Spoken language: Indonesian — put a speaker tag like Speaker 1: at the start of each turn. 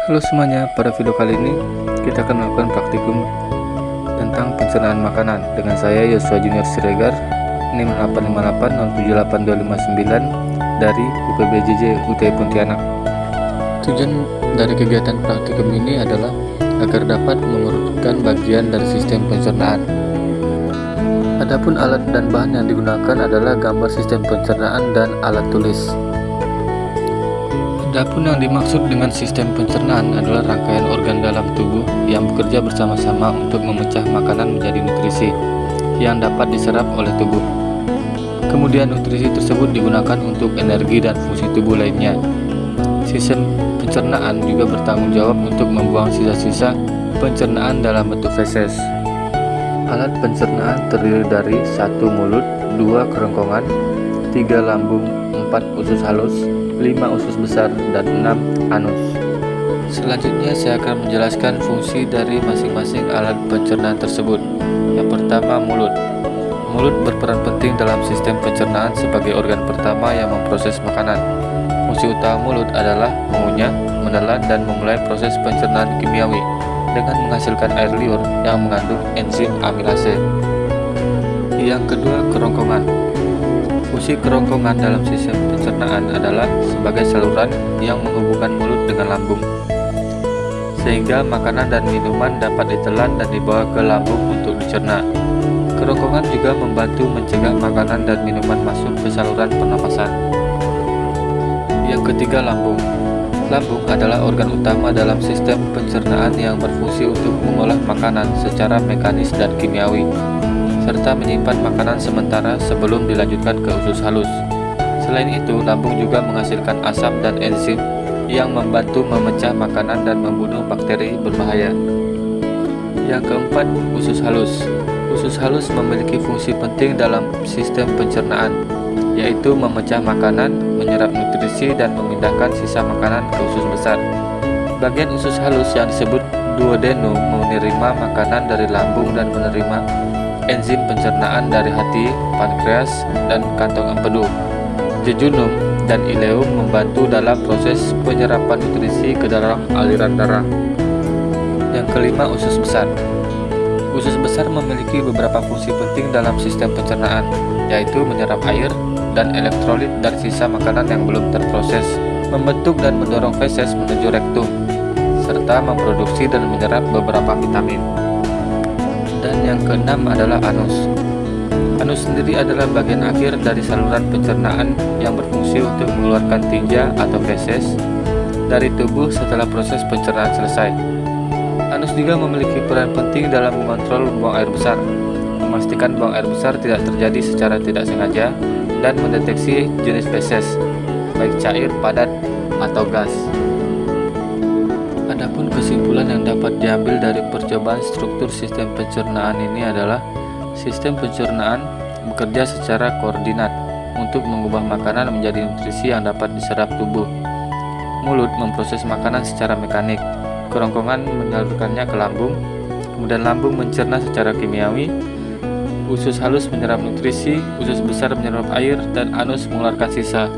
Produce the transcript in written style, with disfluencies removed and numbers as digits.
Speaker 1: Halo semuanya, pada video kali ini kita akan melakukan praktikum tentang pencernaan makanan dengan saya Yosua Junior Siregar, NIM 858078259 dari UPBJJ UTI Pontianak. Tujuan dari kegiatan praktikum ini adalah agar dapat mengurutkan bagian dari sistem pencernaan. Adapun alat dan bahan yang digunakan adalah gambar sistem pencernaan dan alat tulis. Adapun yang dimaksud dengan sistem pencernaan adalah rangkaian organ dalam tubuh yang bekerja bersama-sama untuk memecah makanan menjadi nutrisi yang dapat diserap oleh tubuh. Kemudian nutrisi tersebut digunakan untuk energi dan fungsi tubuh lainnya. Sistem pencernaan juga bertanggung jawab untuk membuang sisa-sisa pencernaan dalam bentuk feses. Alat pencernaan terdiri dari 1 mulut, 2 kerongkongan, 3 lambung, 4 usus halus, 5 usus besar, dan 6 anus. Selanjutnya saya akan menjelaskan fungsi dari masing-masing alat pencernaan tersebut. Yang pertama, mulut. Mulut berperan penting dalam sistem pencernaan sebagai organ pertama yang memproses makanan. Fungsi utama mulut adalah mengunyah, menelan, dan memulai proses pencernaan kimiawi dengan menghasilkan air liur yang mengandung enzim amilase. Yang kedua, kerongkongan. Fungsi kerongkongan dalam sistem pencernaan adalah sebagai saluran yang menghubungkan mulut dengan lambung, sehingga makanan dan minuman dapat ditelan dan dibawa ke lambung untuk dicerna. Kerongkongan juga membantu mencegah makanan dan minuman masuk ke saluran pernapasan. Yang ketiga, lambung. Lambung adalah organ utama dalam sistem pencernaan yang berfungsi untuk mengolah makanan secara mekanis dan kimiawi, serta menyimpan makanan sementara sebelum dilanjutkan ke usus halus. Selain itu, lambung juga menghasilkan asam dan enzim yang membantu memecah makanan dan membunuh bakteri berbahaya. Yang keempat, usus halus. Usus halus memiliki fungsi penting dalam sistem pencernaan, yaitu memecah makanan, menyerap nutrisi, dan memindahkan sisa makanan ke usus besar. Bagian usus halus yang disebut duodenum menerima makanan dari lambung dan menerima enzim pencernaan dari hati, pankreas, dan kantong empedu. Jejunum dan ileum membantu dalam proses penyerapan nutrisi ke dalam aliran darah. Yang kelima, usus besar. Usus besar memiliki beberapa fungsi penting dalam sistem pencernaan, yaitu menyerap air dan elektrolit dari sisa makanan yang belum terproses, membentuk dan mendorong feses menuju rektum, serta memproduksi dan menyerap beberapa vitamin. Dan yang keenam adalah anus. Anus sendiri adalah bagian akhir dari saluran pencernaan yang berfungsi untuk mengeluarkan tinja atau feses dari tubuh setelah proses pencernaan selesai. Anus juga memiliki peran penting dalam mengontrol buang air besar, memastikan buang air besar tidak terjadi secara tidak sengaja, dan mendeteksi jenis feses, baik cair, padat, atau gas. Adapun kesimpulan yang dapat diambil dari percobaan struktur sistem pencernaan ini adalah sistem pencernaan bekerja secara koordinat untuk mengubah makanan menjadi nutrisi yang dapat diserap tubuh. Mulut memproses makanan secara mekanik, kerongkongan menyalurkannya ke lambung, kemudian lambung mencerna secara kimiawi, usus halus menyerap nutrisi, usus besar menyerap air, dan anus mengeluarkan sisa.